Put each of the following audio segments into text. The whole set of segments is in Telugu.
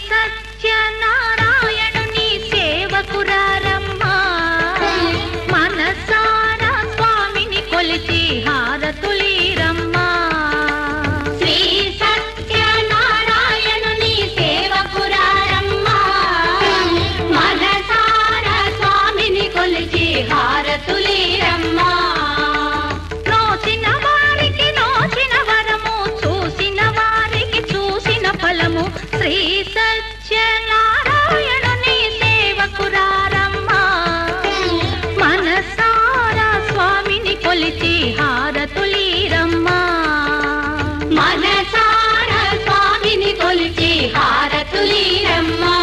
సత్యనారాయణుని సేవకురారమ్మా మనసారా స్వామిని కొలిచి హారతులీరమ్మా శ్రీ సత్యనారాయణుని సేవకురారమ్మా మనసారా స్వామిని కొలిచి హారతులీరమ్మా నోచిన వారికి నోచిన వరము చూసిన వారికి చూసిన ఫలము శ్రీ సత్యనారాయణుని సేవకురారమ్మా మనసారా స్వామిని కొలిచి హారతులీరమ్మా మనసారా స్వామిని కొలిచి హారతులీరమ్మా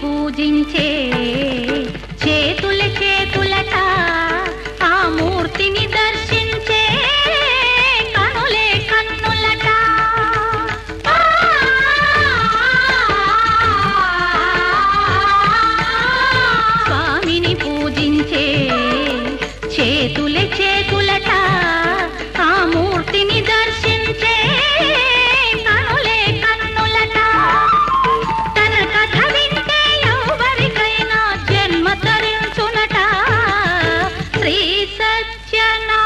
పూజించే చేతుల చేతులట ఆ మూర్తిని దర్శించే కనులే కన్నులట స్వామిని పూజించే చేతుల చేతులట ఆ మూర్తిని దర్శించే కనులే కన్నులట తన కథ వింటే ఎవరికైనా జన్మ తరించునట శ్రీ సత్యనారాయణుని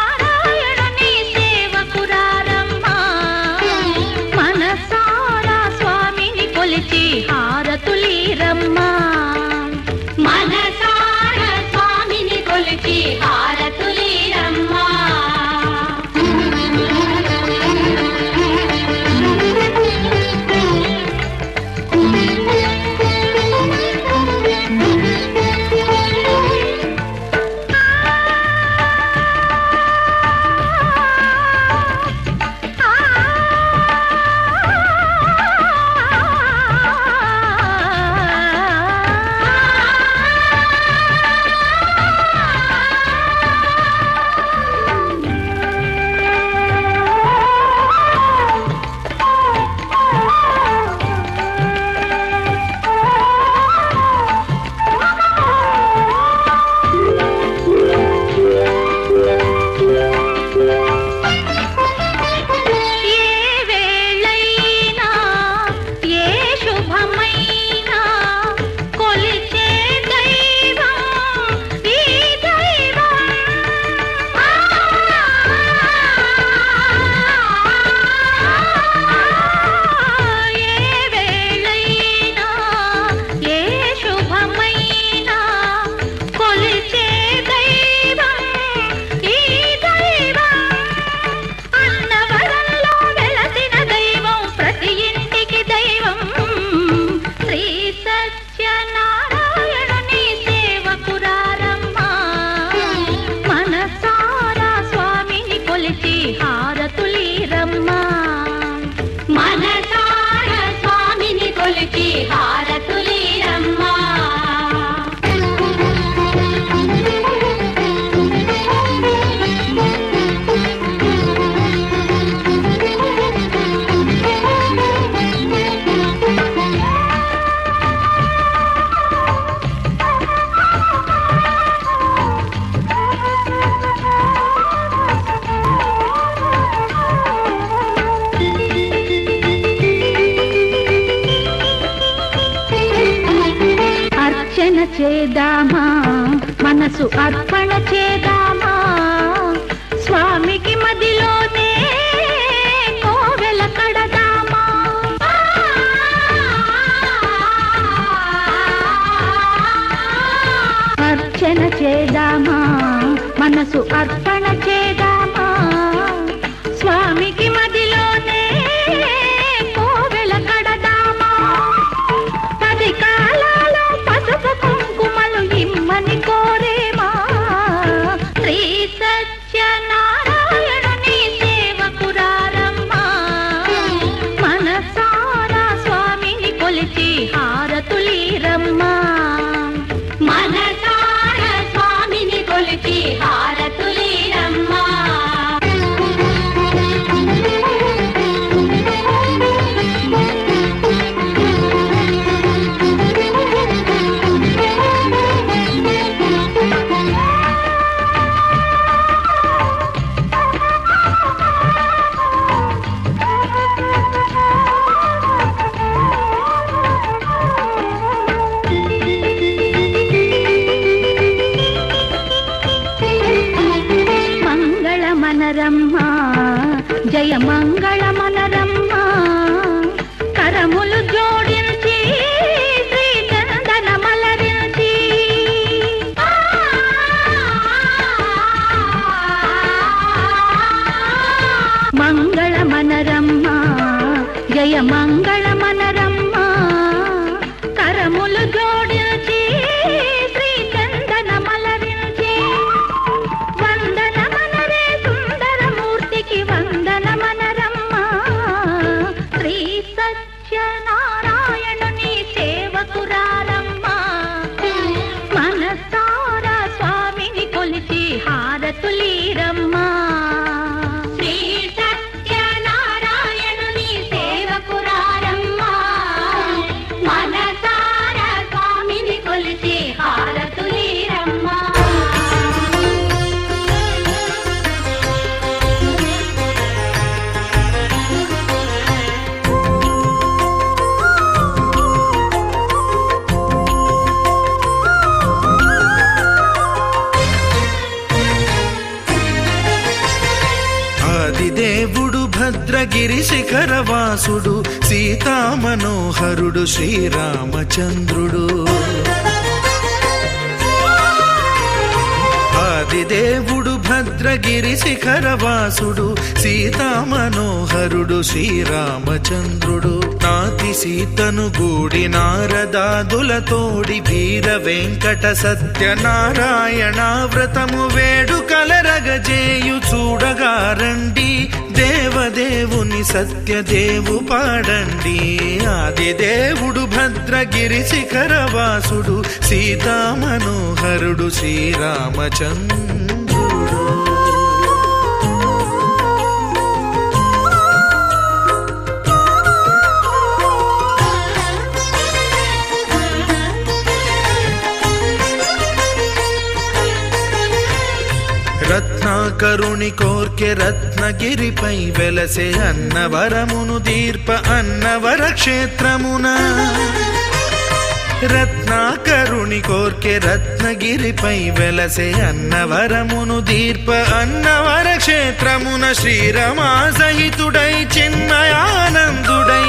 సేవకురారమ్మా మనసారా స్వామిని కొలిచి హారతులీరమ్మా మనసారా స్వామిని కొలిచి హారతులీరమ్మా సత్యనారాయణుని సేవకురారమ్మా మనసారా స్వామిని కొలిచి హారతులీరమ్మా మనసారా స్వామిని కొలిచి హారతులీరమ్మా అర్చన చేద్దామా మనసు అర్పణ చేద్దామా స్వామికి మదిలోనే కోవెల కడదామా అర్చన చేద్దామా మనసు అర్పణ చేద్దామా స్వామికి మదిలోనే కోవెల కడదామా 10 కాలాలు పసుపు కుంకుమలు ఇమ్మని కోరేమా శ్రీ సత్యనారాయణుని సేవకురారమ్మా మనసారా స్వామిని కొలిచి జయ మంగళ మనరమ్మ కరములు జోడించి శ్రీ చందన మలరించి మంగళ మనరమ్మ జయ మంగళ మనరమ్మ కరములు జోడించి శ్రీ చందన మలరించి వందన మనరే సుందరమూర్తికి వందన మనరమ్మ శ్రీ సత్యనారాయణుని సేవకురారమ్మ మనసారా స్వామిని కొలిచి హారతులీరమ్మ శ్రీ సత్యనారాయణుని సేవకురారమ్మ మనసారా స్వామిని కొలిచి హారతులీరమ్మ ఆదిదేవుడు భద్రగిరి శిఖరవాసుడు సీతామనోహరుడు శ్రీరామచంద్రుడు ఆదిదేవుడు భద్రగిరి శిఖరవాసుడు సీతామనోహరుడు శ్రీరామచంద్రుడు నాతి సీతను గూడి నారదాదులతోడి వీర వెంకట సత్యనారాయణ వ్రతము వేడుకలరగజేయు చూడగారండి దేవదేవుని సత్యదేవు పాడండి ఆదిదేవుడు భద్రగిరి శిఖరవాసుడు సీతామనోహరుడు శ్రీరామచంద్రుడు రత్నాకరుని కోర్కె రత్నగిరిపై వెలసే అన్నవరమును దీర్ప అన్నవర క్షేత్రమున రత్నాకరుని కోర్కె రత్నగిరిపై వెలసే అన్నవరమును దీర్ప అన్నవర క్షేత్రమున శ్రీరమా సహితుడై చిన్మయానందుడై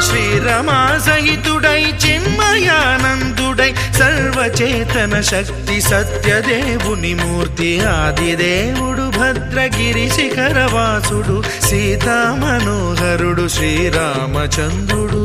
శ్రీరమా సహితుడై చిన్మయానందుడై సర్వచేతన శక్తి సత్యదేవుని మూర్తి ఆదిదేవుడు భద్రగిరి శిఖరవాసుడు సీతామనోహరుడు శ్రీరామచంద్రుడు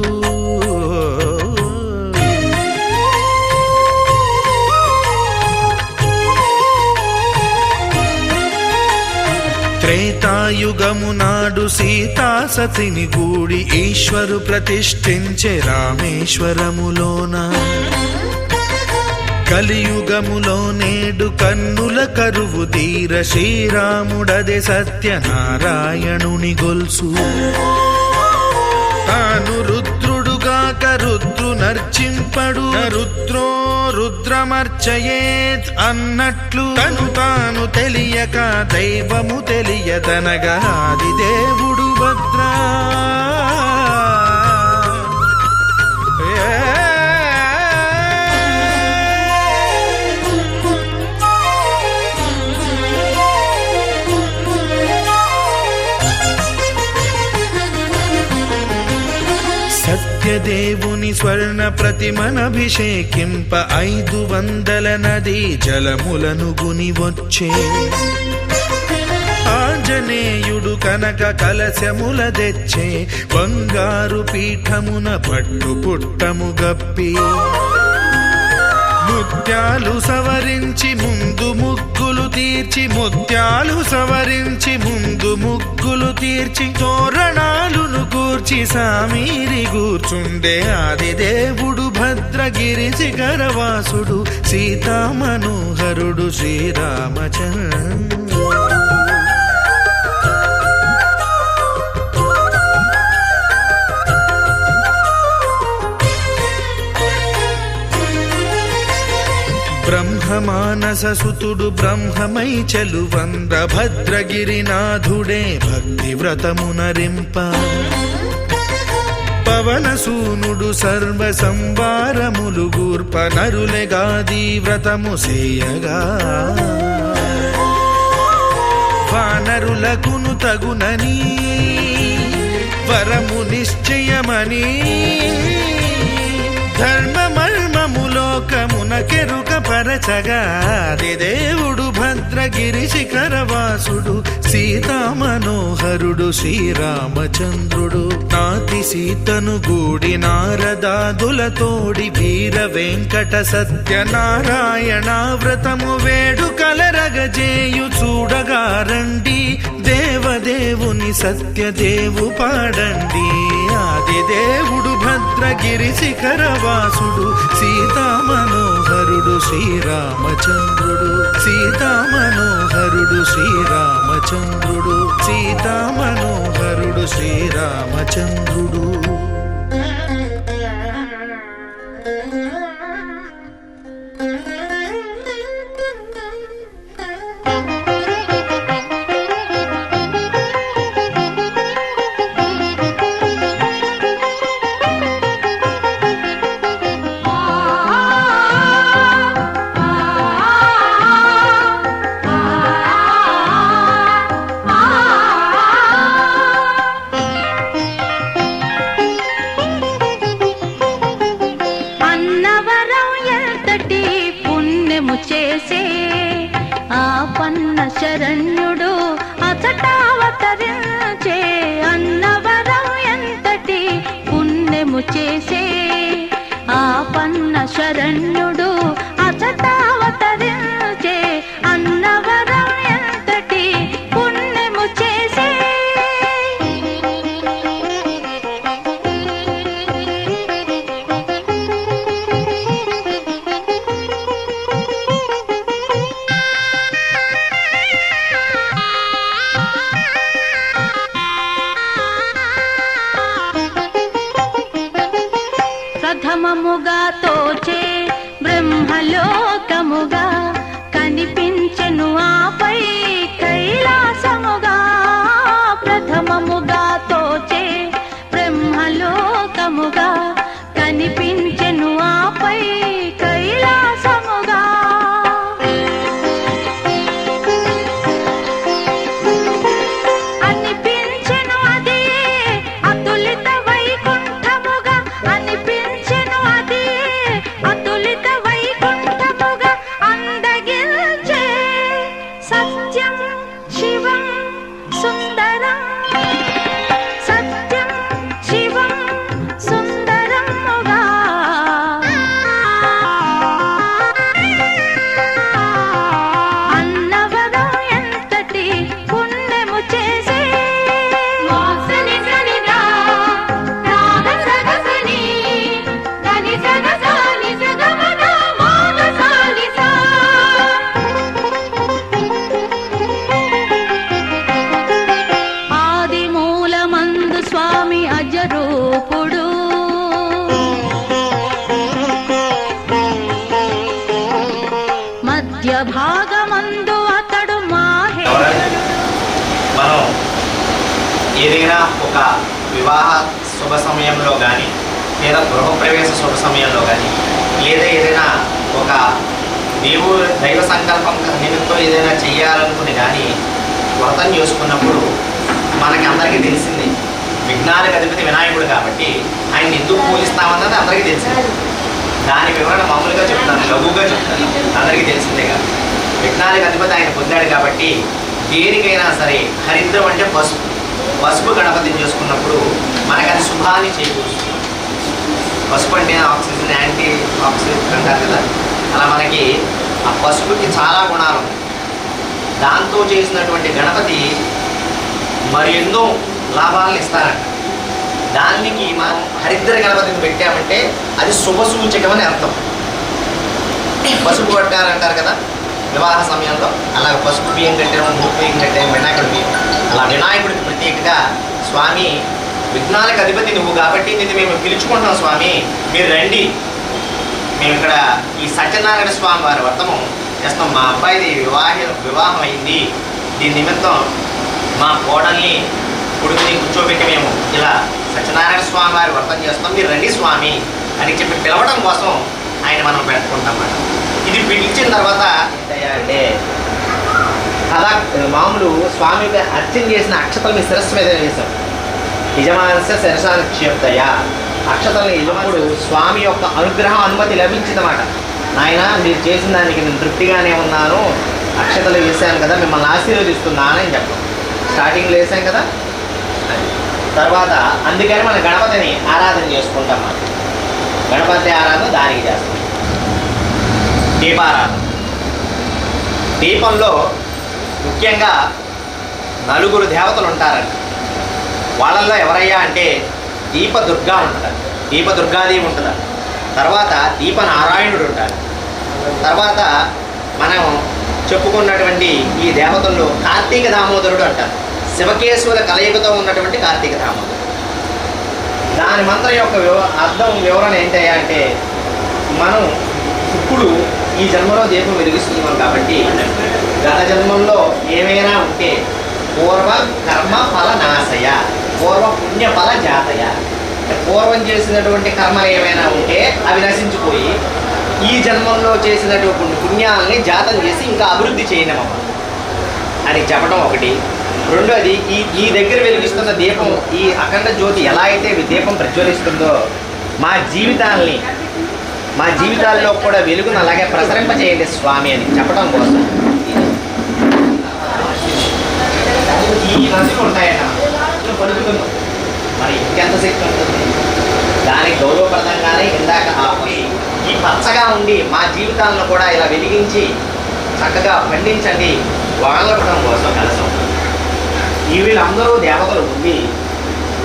త్రేతాయుగము నాడు సీతా సతిని గూడి ఈశ్వరు ప్రతిష్ఠించే రామేశ్వరములోన కలియుగములో నేడు కన్నుల కరువు తీర శ్రీరాముడదే సత్యనారాయణుని గొల్సు తాను రుద్రుడుగాక రుద్రు నర్చింపడు రుద్రో రుద్రమర్చయేత్ అన్నట్లు తను తాను తెలియక దైవము తెలియదనగా ఆదిదేవుడు భద్రా సత్యదేవుని స్వర్ణ ప్రతిమనభిషేకింప 500 నదీ జలములను గుని వచ్చే ఆంజనేయుడు కనక కలశముల తెచ్చే బంగారు పీఠమున పట్టు పుట్టము గప్పి ముత్యాలు సవరించి ముందు ముగ్గులు తీర్చి ముత్యాలు సవరించి ముందు ముగ్గులు తీర్చి తోరణాలును కూర్చి సామీరి కూర్చుండే ఆదిదేవుడు భద్రగిరి శిఖరవాసుడు సీతామనోహరుడు శ్రీరామచంద్రుడు బ్రహ్మమానస సుతుడు బ్రహ్మమై చెలువంద్ర భద్రగిరినాథుడే భక్తి వ్రతమునరింప పవనసూనుడు సర్వ సంవారములు గూర్ప నరులెగాది వ్రతము సేయగా వానరులకును తగునని వరము నిశ్చయమని ధర్మమర్మము లోకమున కెరుక పరచగా దేవుడు భద్రగిరి శిఖరవాసుడు సీతామనోహరుడు శ్రీరామచంద్రుడు నాతి సీతను గూడి నారదాదులతోడి వీర వెంకట సత్యనారాయణ వ్రతము వేడుకలరగజేయు చూడగా రండి దేవదేవుని సత్యదేవు పాడండి ఆది దేవుడు భద్రగిరి శిఖరవాసుడు సీతామనోహరుడు శ్రీరామచంద్రుడు సీతామనోహరుడు శ్రీరామచంద్రుడు సీతామనోహరుడు శ్రీరామచంద్రుడు చేసే ఆ పన్న శరణ్యుడు అచటావతరించే అన్నవరం ఎంతటి పుణ్యము చేసే ఆ పన్న శరణ్యుడు అచటావతరించే అన్నవరం ఎంతటి పుణ్యము చేసే ప్రథమముగా తోచే బ్రహ్మలోకముగా కనిపించెను ఆపై కైలాసముగా ప్రథమముగా తోచే బ్రహ్మలోకముగా కనిపించెను ఆపై కైలాసముగా అనిపించెను అదే అతులిత వైకుంఠముగా అనిపించెను అదే అతులిత వైకుంఠముగా అందగిల్చే సత్యం శివం సుందరం సత్యం శివం సుందరముగా అన్నవరం ఎంతటి పుణ్యము చేసే మోసని సనిదా రాగ సగసని గని సగసాని సగమన మోగ సాలిసా ఆది మూలమందు స్వామి అజరూపుడు మధ్య భాగమందు అతడు మాహేశ్వరుడు మనం ఏదైనా ఒక వివాహ శుభ సమయంలో కానీ లేదా గృహప్రవేశ శుభ సమయంలో కానీ లేదా ఏదైనా ఒక దైవ సంకల్పం నిమిత్తం ఏదైనా చెయ్యాలనుకుని కానీ వ్రతం చేసుకున్నప్పుడు మనకి అందరికీ తెలిసింది విఘ్నాలకు అధిపతి వినాయకుడు కాబట్టి ఆయన ఎందుకు పూజిస్తామన్నది అందరికీ తెలిసింది. దాని వివరణ మామూలుగా చెప్తాను, లఘువుగా చెప్తాను, అందరికీ తెలిసిందే కదా. విఘ్నాలకు అధిపతి ఆయన పొందాడు కాబట్టి దేనికైనా సరే హరిద్రం అంటే పసుపు గణపతిని చేసుకున్నప్పుడు మనకు అది శుభాన్ని చేకూరుస్తుంది. పసుపు అంటే ఆక్సిజన్ యాంటీ ఆక్సిడెంట్ అంటారు కదా, అలా మనకి ఆ పసుపుకి చాలా గుణాలు ఉన్నాయి. దాంతో చేసినటువంటి గణపతి మరి ఎన్నో లాభాలను ఇస్తారంట. దానికి మనం హరిద్ర గణపతిని పెట్టామంటే అది శుభ సూచకమని అర్థం. పసుపు పట్టారంటారు కదా వివాహ సమయంలో, అలా పసుపు బియ్యం కట్టాము, మూడు బియ్యం కట్టాము, వినాయకుడి బియ్యం. అలా వినాయకుడికి ప్రత్యేకగా స్వామి విఘ్నాలకు అధిపతి నువ్వు కాబట్టి నిన్ను మేము పిలుచుకుంటాం స్వామి, మీరు రండి, మేము ఇక్కడ ఈ సత్యనారాయణ స్వామి వారి వ్రతము చేస్తాం. మా అబ్బాయిది వివాహం అయింది, దీని నిమిత్తం మా కోడల్ని కొడుకుని కూర్చోబెట్టి మేము ఇలా సత్యనారాయణ స్వామి వారి వ్రతం చేస్తాం, మీరు రండి స్వామి అని చెప్పి పిలవడం కోసం ఆయన మనం పెట్టుకుంటాం అన్నమాట. ఇది పిలిచిన తర్వాత అంటే అలా మామూలు స్వామికి అర్చన చేసిన అక్షతలు మీ శిరస్సు మీద వేశాం. యజమానస్య శిరసాన్ని క్షేప్తయ, అక్షతల్ని యజమానుడు స్వామి యొక్క అనుగ్రహం అనుమతి లభించిందన్నమాట. నాయన మీరు చేసిన దానికి నేను తృప్తిగానే ఉన్నాను, అక్షతలు వేసాను కదా, మిమ్మల్ని ఆశీర్వదిస్తున్నాను అని చెప్పాం. స్టార్టింగ్లో వేసాం కదా. తర్వాత అందుకని మన గణపతిని ఆరాధన చేసుకుంటాం. మనం గణపతి ఆరాధన దానికి చేస్తాం. దీపారాధన. దీపంలో ముఖ్యంగా నలుగురు దేవతలు ఉంటారండి. వాళ్ళల్లో ఎవరయ్యా అంటే దీపదుర్గా ఉంటారు, దీపదుర్గాదేవి ఉంటుంది, తర్వాత దీపనారాయణుడు ఉంటారు, తర్వాత మనం చెప్పుకున్నటువంటి ఈ దేవతల్లో కార్తీక దామోదరుడు అంటారు. శివకేశవుల కలయికతో ఉన్నటువంటి కార్తీక దామోదరుడు. దాని మంత్రం యొక్క అర్థం వివరణ ఏంటయ్యా అంటే, మనం ఇప్పుడు ఈ జన్మలో దీపం వెలిగిస్తున్నాం కాబట్టి గత జన్మంలో ఏమైనా ఉంటే పూర్వ కర్మ ఫల నాశయ, పూర్వ పుణ్య ఫల జాతయ, పూర్వం చేసినటువంటి కర్మలు ఏమైనా ఉంటే అవి నశించిపోయి ఈ జన్మంలో చేసినటువంటి పుణ్యాలని జాతం చేసి ఇంకా అభివృద్ధి చేయనమ్మ అని చెప్పడం ఒకటి. రెండోది ఈ దగ్గర వెలిగిస్తున్న దీపం, ఈ అఖండ జ్యోతి ఎలా అయితే దీపం ప్రజ్వలిస్తుందో మా జీవితాల్లో కూడా వెలుగును అలాగే ప్రసరింపజేయండి స్వామి అని చెప్పడం కోసం ఈ నదులు ఉంటాయన్న పలుకుతున్నాం. మరి ఇంకెంత శక్తి ఉంటుంది దానికి గౌరవప్రదంగానే ఇందాక ఈ పచ్చగా ఉండి మా జీవితాలను కూడా ఇలా వెలిగించి చక్కగా పండించండి వాడడం కోసం కలసం. ఈ వీళ్ళందరూ దేవతలు ఉండి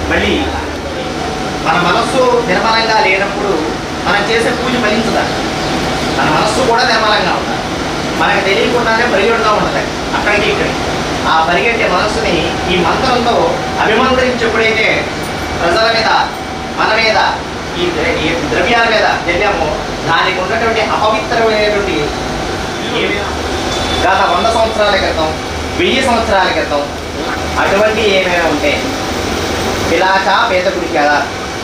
మళ్ళీ మన మనస్సు నిర్మలంగా లేనప్పుడు మనం చేసే పూజ ఫలించదా. మన మనస్సు కూడా నిర్మలంగా ఉండాలి. మనకు తెలియకుండానే పరిగెడుతూ ఉంటుంది అక్కడికి ఇక్కడికి. ఆ పరిగెట్టే మనస్సుని ఈ మంత్రంతో అభిమంత్రించి ఎప్పుడైతే ప్రజల మీద, మన మీద, ఈ ద్రవ్యాల మీద జల్లామో దానికి ఉన్నటువంటి అపవిత్రమైనటువంటి గత 100 సంవత్సరాల క్రితం, 1000 సంవత్సరాల క్రితం అటువంటి ఏమైనా ఉంటే పిలాచ పేదకుడి కదా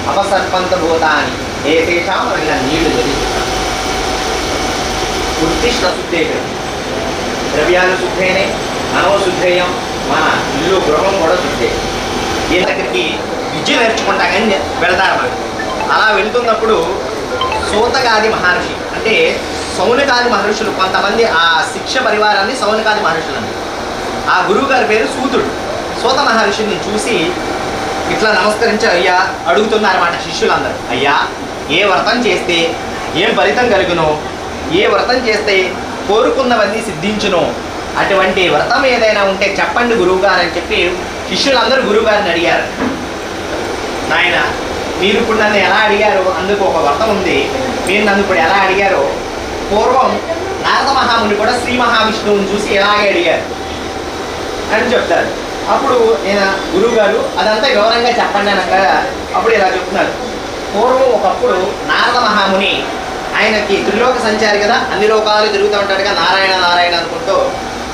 అపసర్పంత భూతాన్ని ఏ దేశం ఇలా నీళ్లు జరిగి ఉత్తిష్ట శుద్ధే, ద్రవ్యాలు శుద్ధేనే, మనో శుద్ధేయం, మన ఇల్లు గృహం కూడా శుద్ధే. ఈ దగ్గరికి విద్య నేర్చుకుంటాకని వెళ్తారు. మనం అలా వెళ్తున్నప్పుడు సూతకాది మహర్షి అంటే సౌనకాది మహర్షులు కొంతమంది, ఆ శిక్ష పరివారాన్ని సౌనకాది మహర్షులు అని, ఆ గురువు గారి పేరు సూతుడు. సూత మహర్షిని చూసి ఇట్లా నమస్కరించి అయ్యా అడుగుతున్నారన్నమాట శిష్యులందరూ. అయ్యా ఏ వ్రతం చేస్తే ఏం ఫలితం కలుగునో, ఏ వ్రతం చేస్తే కోరుకున్నవన్నీ సిద్ధించునో అటువంటి వ్రతం ఏదైనా ఉంటే చెప్పండి గురువుగారు అని చెప్పి శిష్యులందరూ గురువుగారిని అడిగారు. నాయన మీరు ఇప్పుడు నన్ను ఎలా అడిగారు, అందుకు ఒక వ్రతం ఉంది, మీరు నన్ను ఇప్పుడు ఎలా అడిగారో పూర్వం నారద మహాముని కూడా శ్రీ మహావిష్ణువుని చూసి ఎలాగే అడిగారు అని చెప్తారు. అప్పుడు నేను గురువు గారు అదంతా వివరంగా చెప్పండి అనగా అప్పుడు ఇలా చెప్తున్నారు. పూర్వం ఒకప్పుడు నారద మహాముని, ఆయనకి త్రిలోక సంచారి కదా, అన్ని లోకాలు తిరుగుతూ ఉంటాడుగా, నారాయణ నారాయణ అనుకుంటూ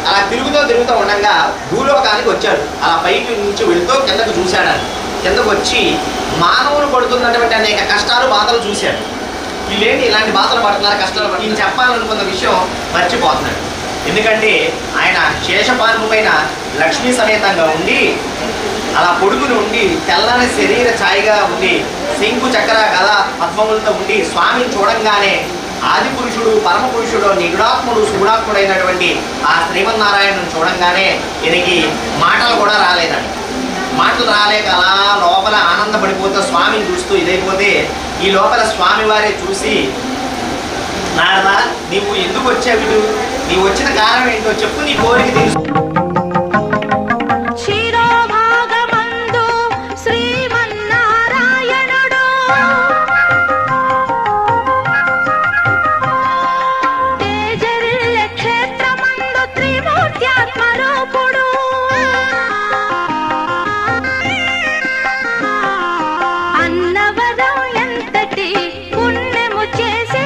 అలా తిరుగుతూ ఉండగా భూలోకానికి వచ్చాడు. అలా పైకి నుంచి వెళుతూ కిందకు చూశాడు. కిందకు వచ్చి మానవులు పడుతున్నటువంటి అనేక కష్టాలు బాధలు చూశాడు. వీళ్ళేంటి ఇలాంటి బాధలు పడుతున్నారు, కష్టాలు పడుతున్నారు, ఈయన చెప్పాలనుకున్న విషయం మర్చిపోతున్నాడు. ఎందుకంటే ఆయన శేషపాన్పు పైన లక్ష్మీ సమేతంగా ఉండి అలా పొడుగును ఉండి తెల్లని శరీర ఛాయగా ఉండి శంకు చక్ర గద పద్మములతో ఉండి స్వామిని చూడంగానే ఆది పురుషుడు, పరమ పురుషుడు, నిగుడాత్ముడు, సుగుడాత్ముడైనటువంటి ఆ శ్రీమన్నారాయణను చూడంగానే ఈయనకి మాటలు కూడా రాలేదండి. మాటలు రాలేక అలా లోపల ఆనందపడిపోతే స్వామిని చూస్తూ ఇదైపోతే ఈ లోపల స్వామివారే చూసి, నారదా నీవు ఎందుకు వచ్చావు, నీవు వచ్చిన కారణం ఏంటో చెప్పు, నీ కోరిక తీర్చు. శిరోభాగమందు శ్రీమన్నారాయణుడు తేజరిల్ల క్షేత్రమందు త్రిమూర్త్యాత్మరూపుడు అన్నవరం ఎంతటి పుణ్యము చేసి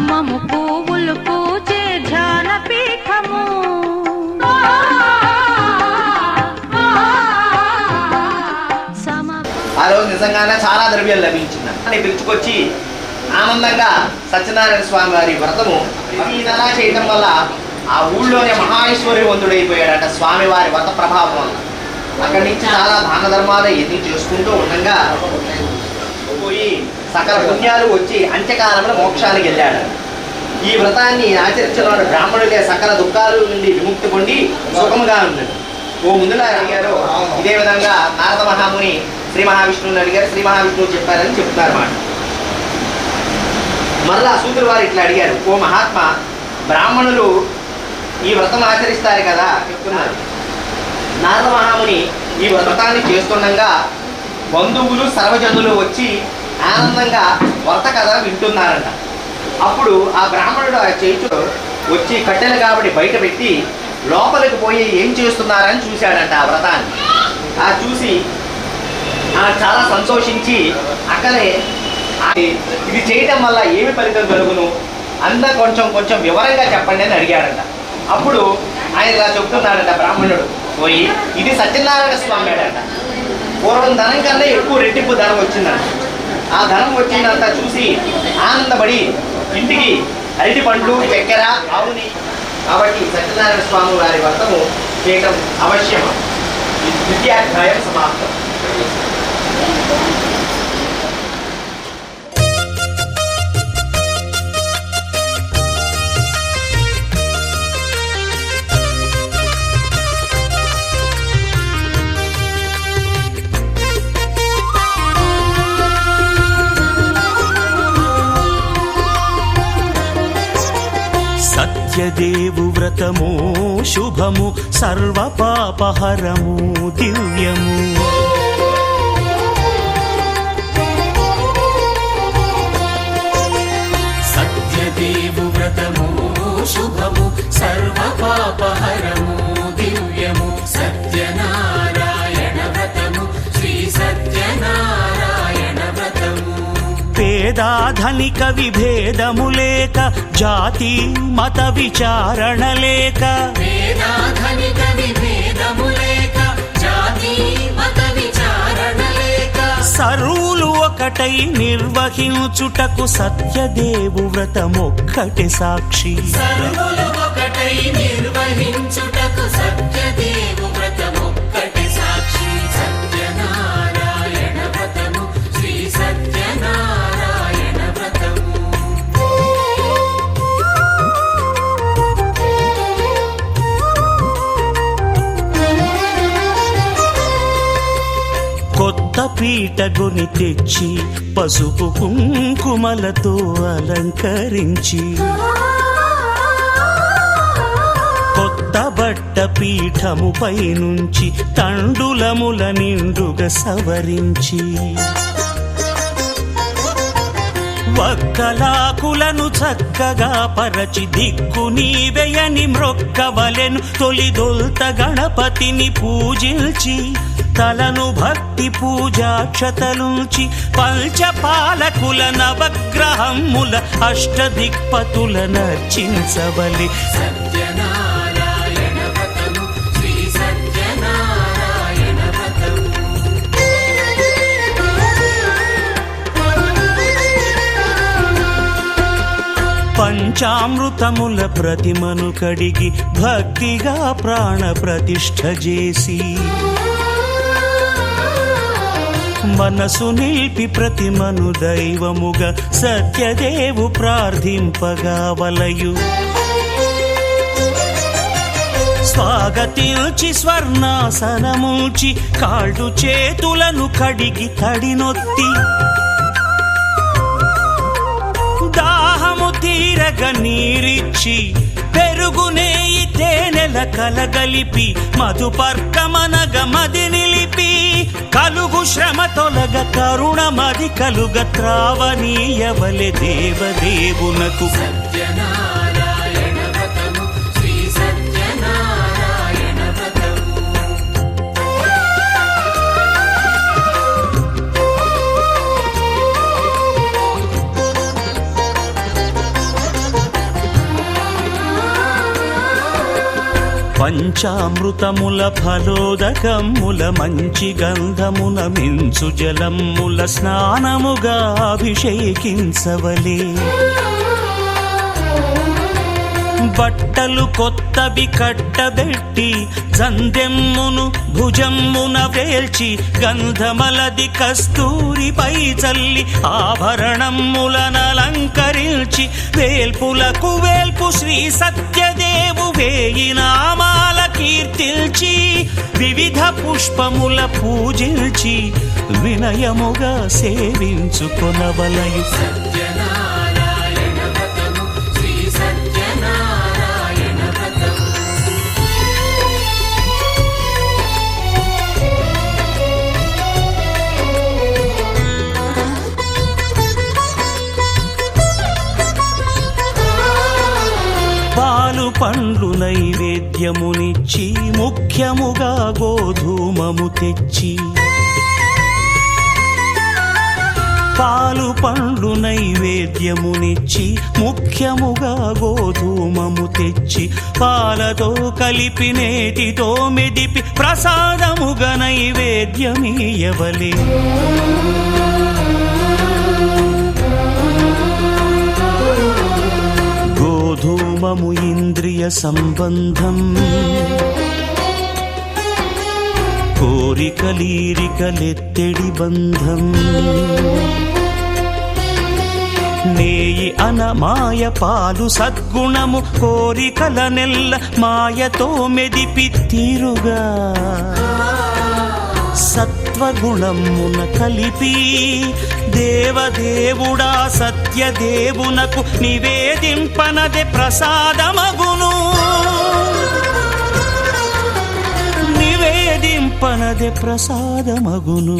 ధర్మము పువ్వులు పూచే ధ్యాన పీఠము. ఆ రోజు నిజంగానే చాలా ద్రవ్యాలు లభించిందని పిలుచుకొచ్చి ఆనందంగా సత్యనారాయణ స్వామి వారి వ్రతము ఈ నెల చేయడం వల్ల ఆ ఊళ్ళోనే మహాైశ్వర్యవంతుడైపోయాడట స్వామి వారి వ్రత ప్రభావం వల్ల. అక్కడి నుంచి చాలా దాన ధర్మాలు ఎన్ని చేసుకుంటూ ఉండగా పోయి సకల పుణ్యాలు వచ్చి అంత్యకాలంలో మోక్షానికి వెళ్ళాడు. ఈ వ్రతాన్ని ఆచరించిన వాడు బ్రాహ్మణులే సకల దుఃఖాలు నుండి విముక్తి పొంది సుఖముగా ఉన్నాడు. ఓ ముందులా అడిగారు. ఇదే విధంగా నారద మహాముని శ్రీ మహావిష్ణువుని అడిగారు. శ్రీ మహావిష్ణువు చెప్పారని చెప్తున్నారు మాట. మరలా సూతులు వారు ఇట్లా అడిగారు. ఓ మహాత్మ, బ్రాహ్మణులు ఈ వ్రతం ఆచరిస్తారు కదా చెప్తున్నారు. నారద మహాముని ఈ వ్రతాన్ని చేస్తుండగా బంధువులు సర్వజనులు వచ్చి ఆనందంగా వ్రత కథ వింటున్నారంట. అప్పుడు ఆ బ్రాహ్మణుడు ఆ చేతుడు వచ్చి కట్టెలు కాబట్టి బయట పెట్టి లోపలికి పోయి ఏం చేస్తున్నారని చూశాడంట ఆ వ్రతాన్ని. ఆ చూసి చాలా సంతోషించి అక్కడే ఇది చేయటం వల్ల ఏమి ఫలితం కలుగును అంతా కొంచెం వివరంగా చెప్పండి అని అడిగాడంట. అప్పుడు ఆయన ఇలా చెప్తున్నాడంట బ్రాహ్మణుడు పోయి, ఇది సత్యనారాయణ స్వామి అడంట. పూర్వం ధనం కన్నా ఎక్కువ రెట్టింపు ధనం వచ్చిందంట. ఆ ధనం వచ్చిందంత చూసి ఆనందపడి ఇంటికి అరటి పండ్లు చక్కెర ఆవుని కాబట్టి సత్యనారాయణ స్వామి వారి వ్రతము చేయటం అవశ్యం. ద్వితీయాధ్యాయం సమాప్తం. సత్యదేవు వ్రతము శుభము సర్వపాపహరము దివ్యము. సత్యదేవు వ్రతము శుభము సర్వపాపహరము దివ్యము. సత్యనారాయణ వ్రతము శ్రీ సత్యనారాయణ వ్రతము. పేదాధనిక విభేదము లేక, జాతి మత విచారణ లేక, పేదాధనిక విభేదము లేక, జాతి మత విచారణ లేక, సర్వులు ఒకటై నిర్వహించుటకు సత్యదేవు వ్రతమొక్కటి సాక్షి. సర్వులు ఒకటై నిర్వహించుటకు సత్యదేవు వ్రతమొక్కటి సాక్షి. సత్యనారాయణ వ్రతము శ్రీ సత్యనారాయణ వ్రతము. కొత్త పీటగుని తెచ్చి పసుపు కుంకుమలతో అలంకరించి, కొత్త బట్ట పీఠముపై నుంచి తండులముల నిండుగా సవరించి, వక్కలాకులను చక్కగా పరచి దిక్కు నీవెయని మ్రొక్కవలెను. తొలిదొల్త గణపతిని పూజించి తలను భక్తి పూజాక్షతలుంచి, పంచపాలకుల నవగ్రహముల అష్టదిక్పతుల నర్చించవలె. సత్యనారాయణ వ్రతము శ్రీ సత్యనారాయణ వ్రతము. పంచామృతముల ప్రతిమను కడిగి భక్తిగా ప్రాణ ప్రతిష్ఠ చేసి, మనసు నిలిపి ప్రతిమను దైవముగా సత్యదేవు ప్రార్థింపగా వలయు. స్వాగతించి స్వర్ణాసనముంచి కాళ్ళు చేతులను కడిగి తడినొత్తి, దాహము తీరగ నీరిచ్చి పెరుగునేయి తేనెల కలగలిపి, మధుపర్కమనగ మది నిలిపి, కలుగు శ్రమ తొలగ కరుణ మది కలుగ త్రావనీయవలె దేవదేవునకు. సత్యనారాయణ వ్రతము శ్రీ సత్యనారాయణ వ్రతము. పంచామృతముల ఫలోదకముల మంచి గంధమున మించు జలముల స్నానముగా అభిషేకించవలే. బట్టలు కొత్తవి కట్టబెట్టి జందెమ్మును భుజమ్మున వేల్చి గంధమలది కస్తూరిపై చల్లి ఆభరణములనలంకరించి వేల్పులకు వేల్పు శ్రీ సత్యదేవు వేయి నామాల కీర్తిల్చి వివిధ పుష్పముల పూజించి వినయముగా సేవించుకొనవలయు. పాలు పండ్లు నైవేద్యమునిచ్చి ముఖ్యముగా గోధూమము తెచ్చి, పాలు పండ్లు నైవేద్యమునిచ్చి ముఖ్యముగా గోధూమము తెచ్చి పాలతో కలిపి నేతితో మెదిపి ప్రసాదముగా నైవేద్యమీయవలే. గోధూమము ఇంద్రియ సంబంధం, కోరికలీరికలెత్తెడి బంధం. నేయి అనమాయ పాలు సద్గుణము కోరికల నెల్ల మాయతో మెదిపి తీరుగా సత్వగుణమున కలిపి దేవదేవుడా సత్యదేవునకు నివేదింపనదే ప్రసాదమగును. నివేదింపనదే ప్రసాదమగును.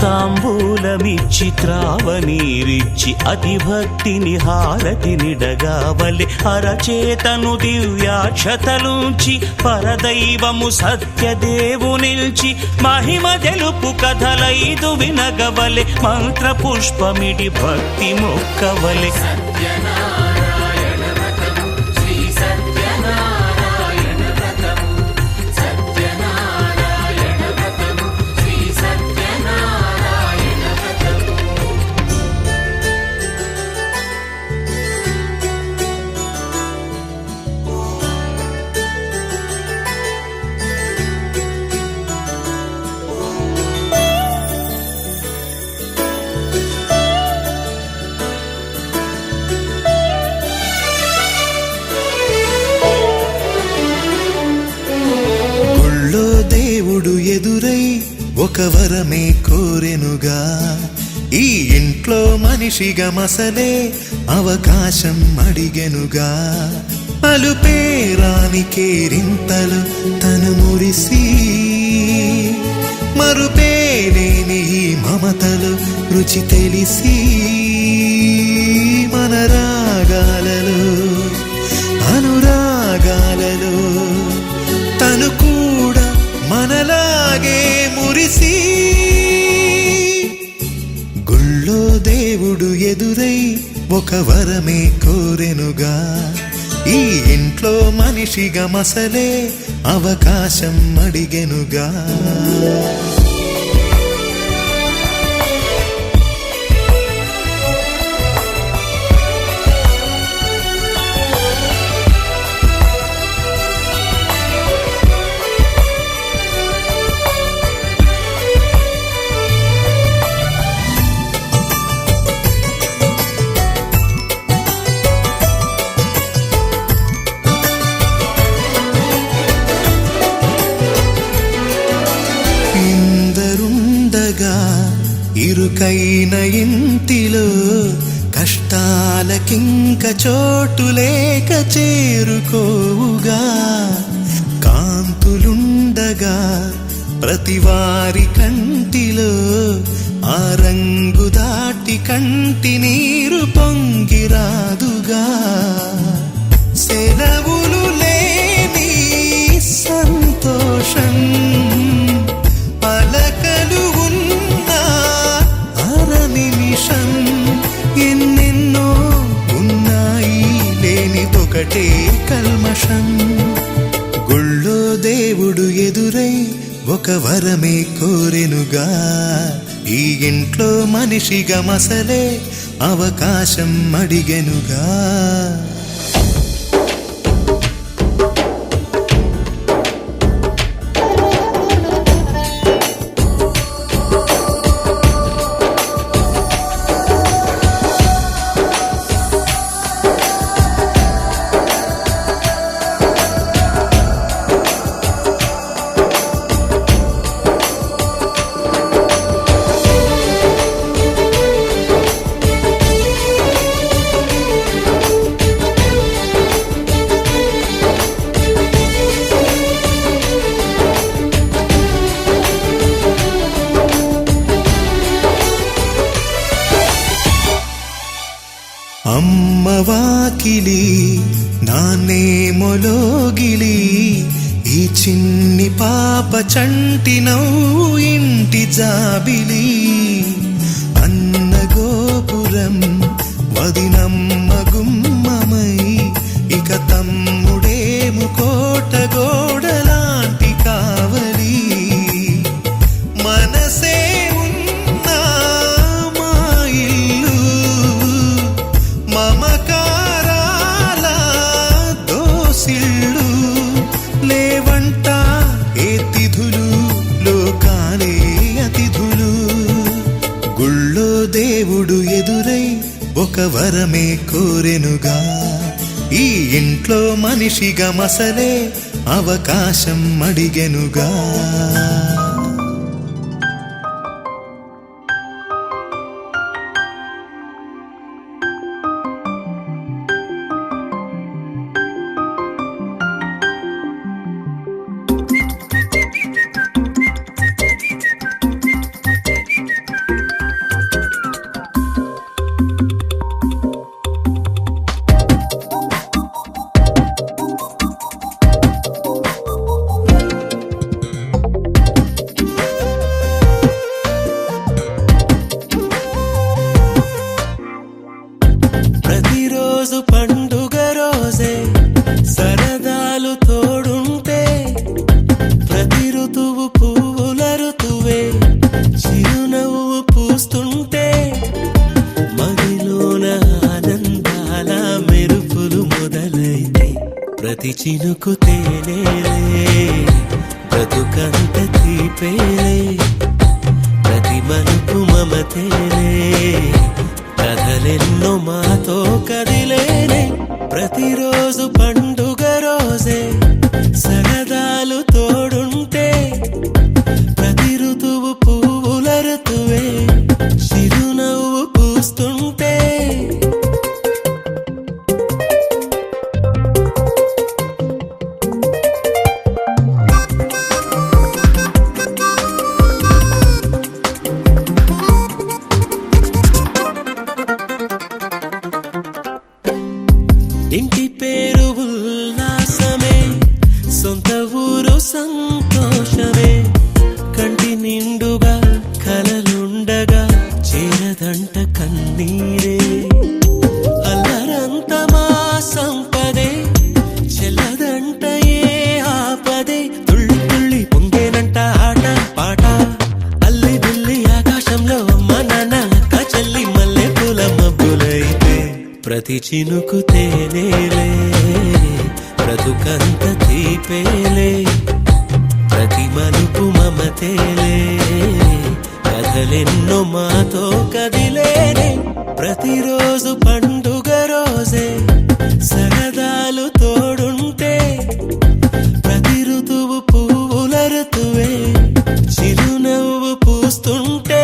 తాంబూలమిచ్చి త్రావనీరిచ్చి అతిభక్తిని హారతినిడగావలె. అరచేతను దివ్యాక్షతలుంచి పరదైవము సత్యదేవు నిల్చి మహిమ తెలుపు కథలైదు వినగవలె. మంత్ర పుష్పమిడి భక్తి మొక్కవలె. ఎదురై ఒక వరమే కోరెనుగా. ఈ ఇంట్లో మనిషిగా మసలే అవకాశం అడిగెనుగా. అలుపేరాని కేరింతలు తను మురిసి మరుపేలేని ఈ మమతలు రుచి తెలిసి మన రాగాలలో అనురాగాలలో తను కూడా మనలాగే మురిసి. గుళ్ళో దేవుడు ఎదురై ఒక వరమే కోరెనుగా. ఈ ఇంట్లో మనిషిగా మసలే అవకాశం అడిగెనుగా. ఇరుకైన ఇంటిలో కష్టాలకింక చోటు లేక చేరుకోవుగా. కాంతులుండగా ప్రతివారి కంటిలో ఆ రంగు దాటి కంటి నీరు పొంగిరాదుగా. సెలవులు లేని సంతోషం పలకలు ఉన్నా అర నిమిషం ఎన్నెన్నో ఉన్నాయి లేనిదొక ఒకటే కల్మషం. గుళ్ళో దేవుడు ఎదురై ఒక వరమే కోరెనుగా, ఈ ఇంట్లో మనిషిగా మసలే అవకాశం అడిగెనుగా. అమ్మ వాకిలి నాన్నేమొలోగిలి, ఈ చిన్ని పాప చంటి నవ్వు ఇంటి జాబిలి. అన్న గోపురం వదినమ్మ గుమ్మమై, ఇక తమ్ముడేము కోట గోడలాంటి కావలి. మనసే ఉన్నా మా ఇల్లు మమకారాల దోసిళ్ళు, లేవంట ఏ తిథులు లోకాలే అతిథులు. గుళ్ళో దేవుడు ఎదురై ఒక వరమే కోరెనుగా, ఈ ఇంట్లో మనిషిగా మసలే అవకాశం అడిగెనుగా. ప్రతిరోజు పండుగ రోజే సరదాలు తోడుంటే, ప్రతి ఋతువు పువ్వుల ఋతువే చిరునవ్వు పూస్తుంటే, మదిలోన ఆనందాల మెరుపులు మొదలైతే, ప్రతి చినుకు తేనేలే బ్రతుకంత తీపేలే, ప్రతి మలుపు మమతేలే కథలెన్నో మాతో కదిలేనే. ప్రతిరోజు పండుగ రోజే సరదాలు తోడుంటే, ప్రతి ఋతువు పువ్వుల ఋతువే చిరునవ్వు పూస్తుంటే, ఇంటి పేరు ఉల్లాసమే, సొంత ఊరు సంతోషమే, కంటి నిండుగా కలలుండగా చేరదంట కన్నీరే. అల్లరంత మా సంపదే చెల్లదంట ఏ ఆపదే, తుళ్ళి తుళ్ళి పొంగేనంట ఆట పాట, అల్లి బిల్లి ఆకాశంలో అమ్మ నాన్న అక్క చెల్లి మల్లె పూల మబ్బులైతే, ప్రతి చినుకు తేనేలే బ్రతుకంత తీపేలే, ప్రతి మలుపు మమతేలే కథలెన్నో మాతో కదిలేనే. ప్రతిరోజు పండుగ రోజే సరదాలు తోడుంటే, ప్రతి ఋతువు పువ్వుల ఋతువే చిరునవ్వు పూస్తుంటే,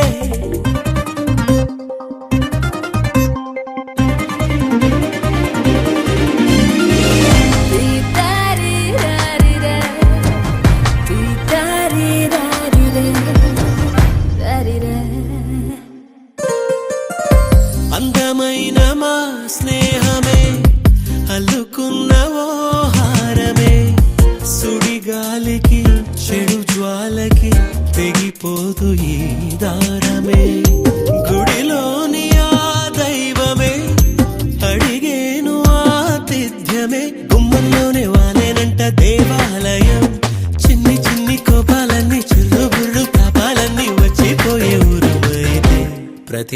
అందమైన మా స్నేహమే అల్లుకున్న ఓ హారమే, సుడిగాలికి చెడు జ్వాలకి తెగిపోదు ఈ దారమే. గుడిలోని ఆ దైవమే అడిగేను ఆతిథ్యమే,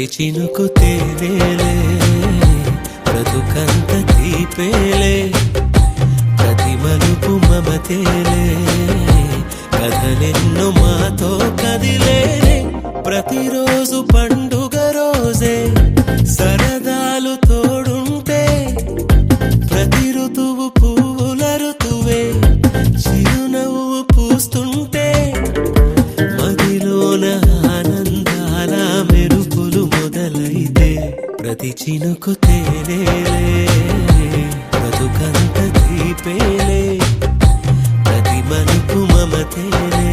ప్రతి చినుకు తేనేలే బ్రతుకంత తీపేలే ప్రతి మలుపు మమతేలే కథలెన్నో మాతో కదిలేనే ప్రతిరోజు పండుగ రోజే సరదాలు తోడుంటే ప్రతి ఋతువు పువ్వుల ఋతువే చిరునవ్వు పూస్తుంటే మదిలోన ఆనందాల మెరుపులు మొదలైతే ప్రతి చినుకు తేనేలే బ్రతుకంత తీపేలే ప్రతి మలుపు మమతేలే